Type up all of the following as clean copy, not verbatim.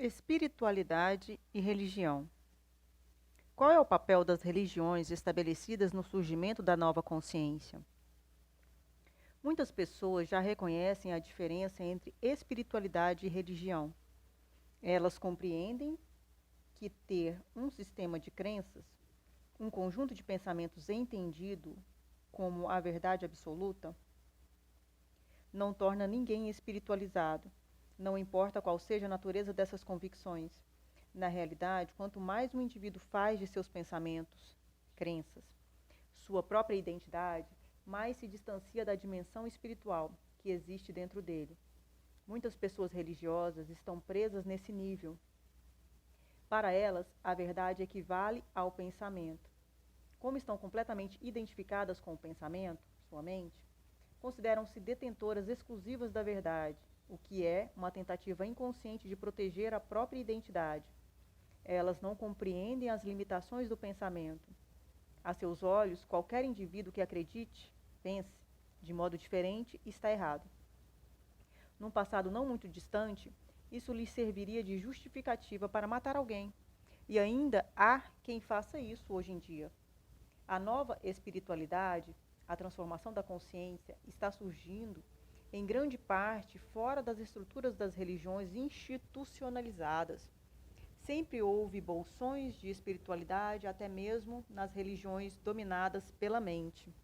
Espiritualidade e religião. Qual é o papel das religiões estabelecidas no surgimento da nova consciência? Muitas pessoas já reconhecem a diferença entre espiritualidade e religião. Elas compreendem que ter um sistema de crenças, um conjunto de pensamentos entendido como a verdade absoluta, não torna ninguém espiritualizado, não importa qual seja a natureza dessas convicções. Na realidade, quanto mais um indivíduo faz de seus pensamentos, crenças, sua própria identidade, mais se distancia da dimensão espiritual que existe dentro dele. Muitas pessoas religiosas estão presas nesse nível. Para elas, a verdade equivale ao pensamento. Como estão completamente identificadas com o pensamento, sua mente, consideram-se detentoras exclusivas da verdade, o que é uma tentativa inconsciente de proteger a própria identidade. Elas não compreendem as limitações do pensamento. A seus olhos, qualquer indivíduo que acredite, pense, de modo diferente, está errado. Num passado não muito distante, isso lhes serviria de justificativa para matar alguém. E ainda há quem faça isso hoje em dia. A nova espiritualidade, a transformação da consciência, está surgindo, em grande parte, fora das estruturas das religiões institucionalizadas. Sempre houve bolsões de espiritualidade, até mesmo nas religiões dominadas pela mente.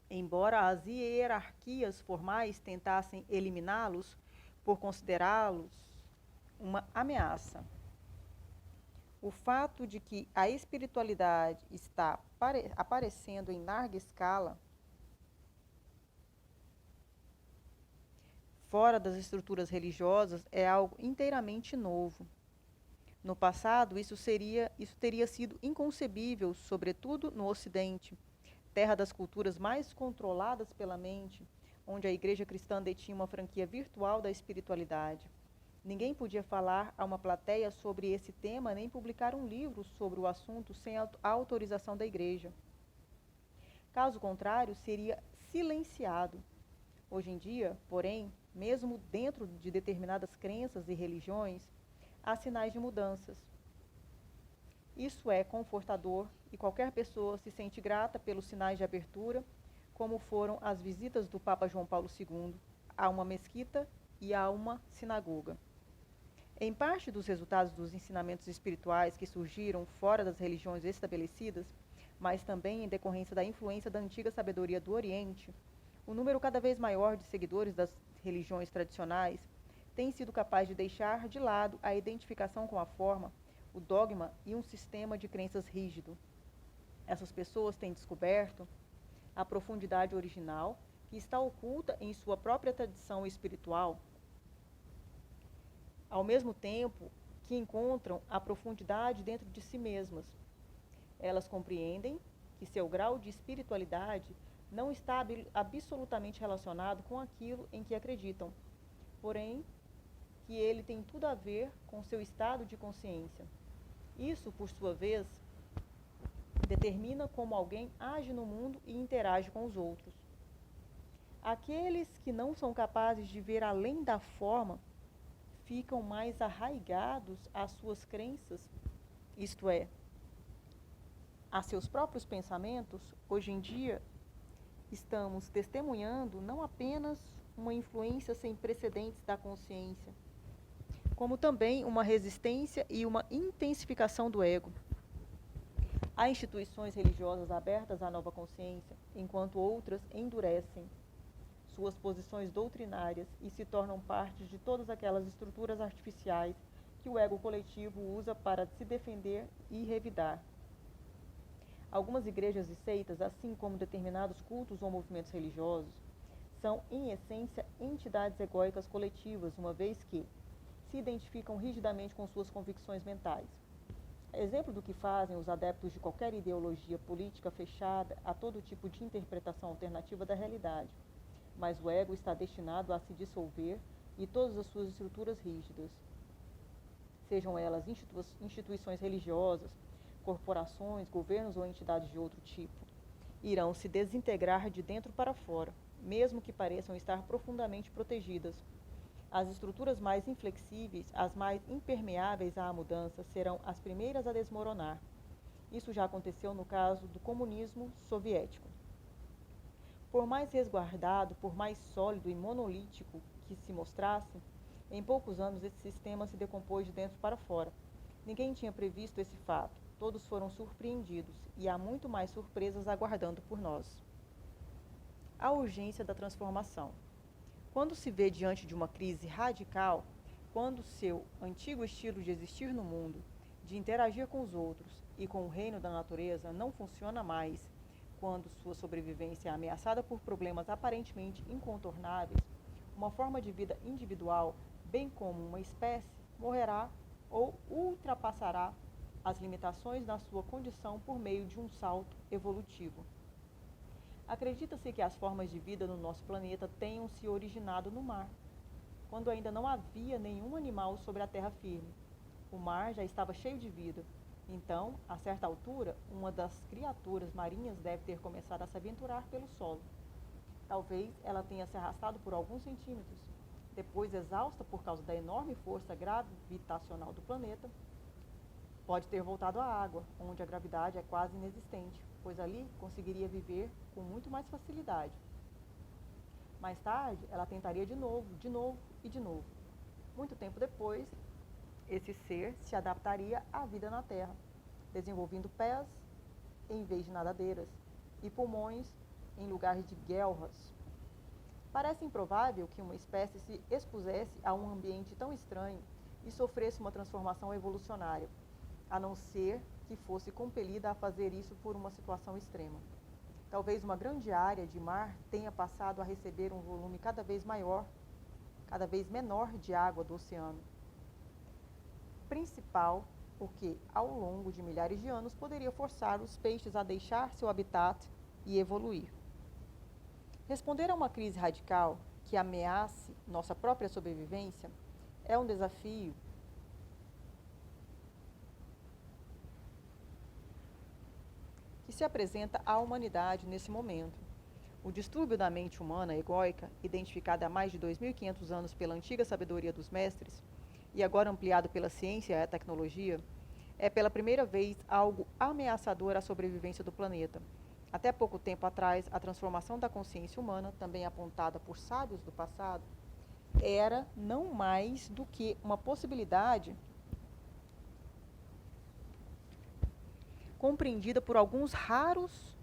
Embora as hierarquias formais tentassem eliminá-los por considerá-los uma ameaça. O fato de que a espiritualidade está aparecendo em larga escala, fora das estruturas religiosas, é algo inteiramente novo. No passado, isso teria sido inconcebível, sobretudo no Ocidente, terra das culturas mais controladas pela mente, onde a igreja cristã detinha uma franquia virtual da espiritualidade. Ninguém podia falar a uma plateia sobre esse tema nem publicar um livro sobre o assunto sem a autorização da igreja. Caso contrário, seria silenciado. Hoje em dia, porém, mesmo dentro de determinadas crenças e religiões, há sinais de mudanças. Isso é confortador e qualquer pessoa se sente grata pelos sinais de abertura, como foram as visitas do Papa João Paulo II a uma mesquita e a uma sinagoga. Em parte dos resultados dos ensinamentos espirituais que surgiram fora das religiões estabelecidas, mas também em decorrência da influência da antiga sabedoria do Oriente, o número cada vez maior de seguidores das religiões tradicionais tem sido capaz de deixar de lado a identificação com a forma, o dogma e um sistema de crenças rígido. Essas pessoas têm descoberto a profundidade original que está oculta em sua própria tradição espiritual, ao mesmo tempo que encontram a profundidade dentro de si mesmas. Elas compreendem que seu grau de espiritualidade não está absolutamente relacionado com aquilo em que acreditam, porém, que ele tem tudo a ver com seu estado de consciência. Isso, por sua vez, determina como alguém age no mundo e interage com os outros. Aqueles que não são capazes de ver além da forma ficam mais arraigados às suas crenças, isto é, a seus próprios pensamentos. Hoje em dia, estamos testemunhando não apenas uma influência sem precedentes da consciência, como também uma resistência e uma intensificação do ego. Há instituições religiosas abertas à nova consciência, enquanto outras endurecem suas posições doutrinárias e se tornam parte de todas aquelas estruturas artificiais que o ego coletivo usa para se defender e revidar. Algumas igrejas e seitas, assim como determinados cultos ou movimentos religiosos, são, em essência, entidades egóicas coletivas, uma vez que se identificam rigidamente com suas convicções mentais. Exemplo do que fazem os adeptos de qualquer ideologia política fechada a todo tipo de interpretação alternativa da realidade. Mas o ego está destinado a se dissolver e todas as suas estruturas rígidas, sejam elas instituições religiosas, corporações, governos ou entidades de outro tipo, irão se desintegrar de dentro para fora, mesmo que pareçam estar profundamente protegidas. As estruturas mais inflexíveis, as mais impermeáveis à mudança, serão as primeiras a desmoronar. Isso já aconteceu no caso do comunismo soviético. Por mais resguardado, por mais sólido e monolítico que se mostrasse, em poucos anos esse sistema se decompôs de dentro para fora. Ninguém tinha previsto esse fato. Todos foram surpreendidos e há muito mais surpresas aguardando por nós. A urgência da transformação. Quando se vê diante de uma crise radical, quando seu antigo estilo de existir no mundo, de interagir com os outros e com o reino da natureza não funciona mais, quando sua sobrevivência é ameaçada por problemas aparentemente incontornáveis, uma forma de vida individual, bem como uma espécie, morrerá ou ultrapassará as limitações da sua condição por meio de um salto evolutivo. Acredita-se que as formas de vida no nosso planeta tenham se originado no mar, quando ainda não havia nenhum animal sobre a terra firme. O mar já estava cheio de vida. Então, a certa altura, uma das criaturas marinhas deve ter começado a se aventurar pelo solo. Talvez ela tenha se arrastado por alguns centímetros. Depois, exausta por causa da enorme força gravitacional do planeta, pode ter voltado à água, onde a gravidade é quase inexistente, pois ali conseguiria viver com muito mais facilidade. Mais tarde, ela tentaria de novo e de novo. Muito tempo depois, esse ser se adaptaria à vida na Terra, desenvolvendo pés em vez de nadadeiras e pulmões em lugar de guelras. Parece improvável que uma espécie se expusesse a um ambiente tão estranho e sofresse uma transformação evolucionária, a não ser que fosse compelida a fazer isso por uma situação extrema. Talvez uma grande área de mar tenha passado a receber um volume cada vez menor de água do oceano. Principal, o que, ao longo de milhares de anos, poderia forçar os peixes a deixar seu habitat e evoluir. Responder a uma crise radical que ameace nossa própria sobrevivência é um desafio que se apresenta à humanidade nesse momento. O distúrbio da mente humana egóica, identificado há mais de 2.500 anos pela antiga sabedoria dos mestres, e agora ampliado pela ciência e a tecnologia, é pela primeira vez algo ameaçador à sobrevivência do planeta. Até pouco tempo atrás, a transformação da consciência humana, também apontada por sábios do passado, era não mais do que uma possibilidade compreendida por alguns raros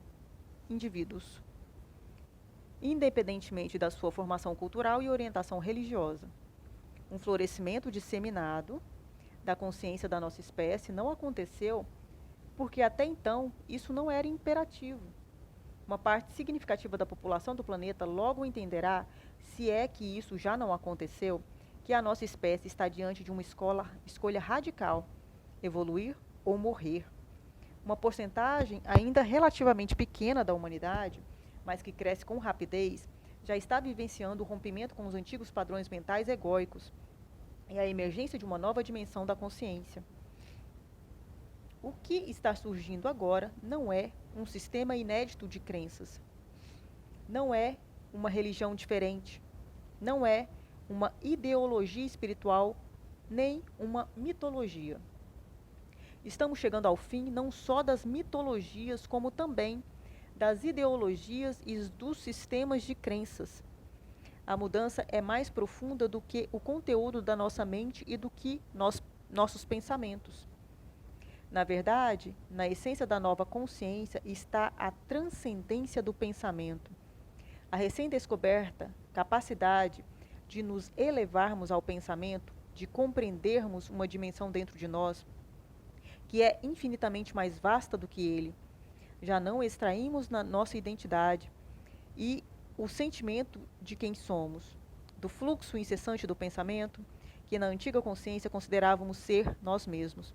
indivíduos, independentemente da sua formação cultural e orientação religiosa. Um florescimento disseminado da consciência da nossa espécie não aconteceu porque até então isso não era imperativo. Uma parte significativa da população do planeta logo entenderá, se é que isso já não aconteceu, que a nossa espécie está diante de uma escolha radical: evoluir ou morrer. Uma porcentagem ainda relativamente pequena da humanidade, mas que cresce com rapidez, já está vivenciando o rompimento com os antigos padrões mentais egóicos e a emergência de uma nova dimensão da consciência. O que está surgindo agora não é um sistema inédito de crenças, não é uma religião diferente, não é uma ideologia espiritual, nem uma mitologia. Estamos chegando ao fim não só das mitologias, como também das ideologias e dos sistemas de crenças. A mudança é mais profunda do que o conteúdo da nossa mente e do que nossos pensamentos. Na verdade, na essência da nova consciência está a transcendência do pensamento. A recém-descoberta capacidade de nos elevarmos ao pensamento, de compreendermos uma dimensão dentro de nós, que é infinitamente mais vasta do que ele. Já não extraímos na nossa identidade e o sentimento de quem somos, do fluxo incessante do pensamento, que na antiga consciência considerávamos ser nós mesmos.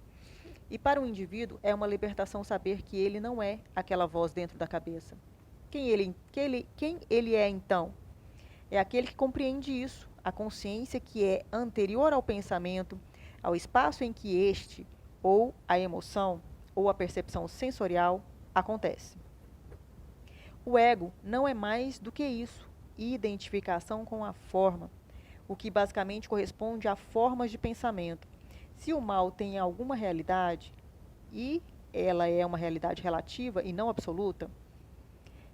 E para o indivíduo é uma libertação saber que ele não é aquela voz dentro da cabeça. Quem ele é então? É aquele que compreende isso, a consciência que é anterior ao pensamento, ao espaço em que este, ou a emoção, ou a percepção sensorial, acontece. O ego não é mais do que isso, identificação com a forma. o que basicamente corresponde a formas de pensamento. Se o mal tem alguma realidade, e ela é uma realidade relativa e não absoluta,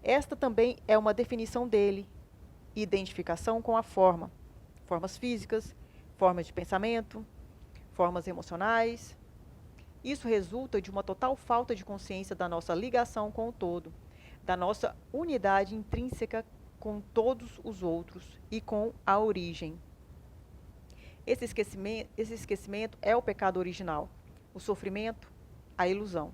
esta também é uma definição dele, identificação com a forma, formas físicas, formas de pensamento, formas emocionais. Isso resulta de uma total falta de consciência da nossa ligação com o todo, da nossa unidade intrínseca com todos os outros e com a origem. Esse esquecimento é o pecado original, o sofrimento, a ilusão.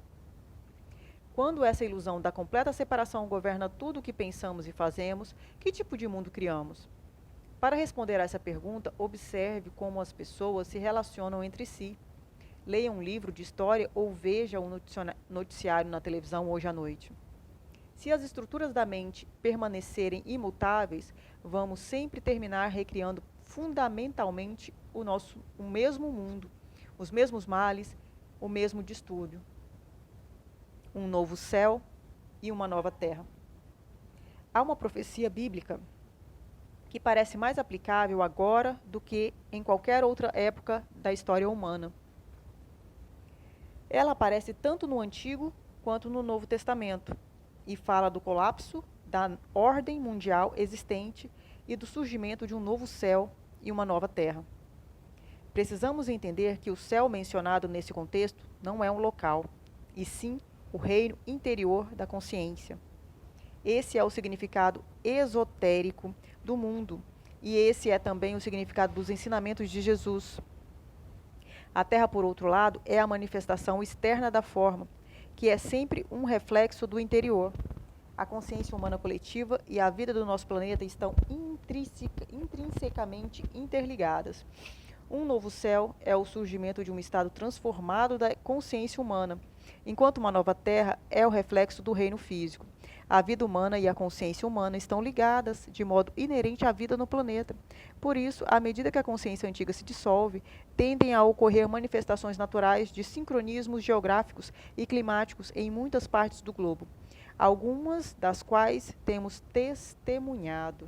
Quando essa ilusão da completa separação governa tudo o que pensamos e fazemos, que tipo de mundo criamos? Para responder a essa pergunta, observe como as pessoas se relacionam entre si. Leia um livro de história ou veja um noticiário na televisão hoje à noite. Se as estruturas da mente permanecerem imutáveis, vamos sempre terminar recriando fundamentalmente o mesmo mundo, os mesmos males, o mesmo distúrbio. Um novo céu e uma nova terra. Há uma profecia bíblica que parece mais aplicável agora do que em qualquer outra época da história humana. Ela aparece tanto no Antigo quanto no Novo Testamento e fala do colapso da ordem mundial existente e do surgimento de um novo céu e uma nova terra. Precisamos entender que o céu mencionado nesse contexto não é um local, e sim o reino interior da consciência. Esse é o significado esotérico do mundo, e esse é também o significado dos ensinamentos de Jesus. A Terra, por outro lado, é a manifestação externa da forma, que é sempre um reflexo do interior. A consciência humana coletiva e a vida do nosso planeta estão intrinsecamente interligadas. Um novo céu é o surgimento de um estado transformado da consciência humana, enquanto uma nova terra é o reflexo do reino físico. A vida humana e a consciência humana estão ligadas de modo inerente à vida no planeta. Por isso, à medida que a consciência antiga se dissolve, tendem a ocorrer manifestações naturais de sincronismos geográficos e climáticos em muitas partes do globo, algumas das quais temos testemunhado.